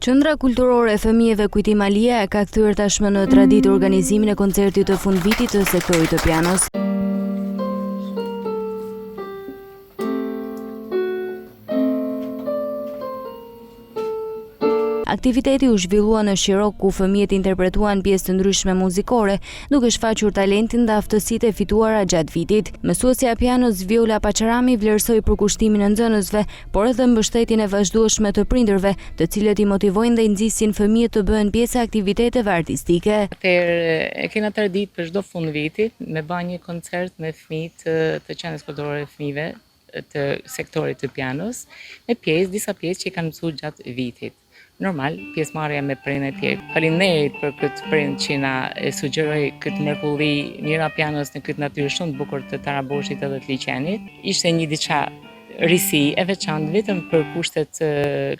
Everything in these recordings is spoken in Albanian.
Qendra kulturore e fëmijëve Kujtim Alia e ka kthyer tashmë në traditë organizimin e koncertit të fundvitit të sektorit të pianos. Aktiviteti u zhvillua në Shirok ku fëmijët interpretuan pjesë të ndryshme muzikore, duke shfaqur talentin dhe aftësitë e fituara gjatë vitit. Mësuesja e pianos Viola Paçarami vlerësoi përkushtimin e nxënësve, por edhe mbështetjen e vazhdueshme të prindërve, të cilët i motivojnë dhe i nxisin fëmijët të bëhen pjesë e aktiviteteve artistike. E kena traditë për çdo fund viti me bën një koncert me fëmijë të Qendrës Kulturore të Fëmijëve të sektorit të pianos, me disa pjesë që i kanë mësuar gjatë vitit. Normal, pjesëmarrja me prindë e tjerë. Faleminderit për këtë prind që na sugjeroi këtë mrekulli, njëra pianos në këtë natyrë shumë të bukur të Taraboshit edhe të liçenit. Ishte një diçka risi e veçantë vetëm për kushtet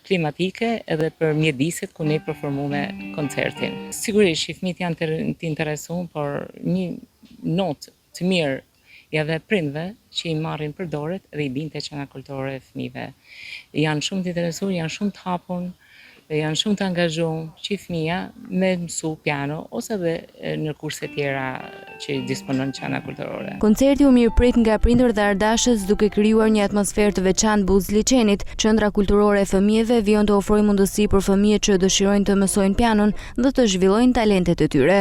klimatike edhe për mjediset ku ne performuame koncertin. Sigurisht që fëmijët janë të interesuar, por një notë të mirë edhe prindve që i marrin për dorët dhe i bijnë te Qendra Kulturore e Fëmijëve. Janë shumë të interesuar, janë shumë të hapur dhe janë shumë të angazhuar që fëmia me mësu piano ose edhe në kurse tjera që disponon Qendra Kulturore. Koncerti u mirëprit nga prindër dhe ardashës duke krijuar një atmosferë të veçantë buz liçenit. Qendra Kulturore e Fëmijëve vijon të ofrojë mundësi për fëmijët që dëshirojnë të mësojnë pianon dhe të zhvillojnë talentet e tyre.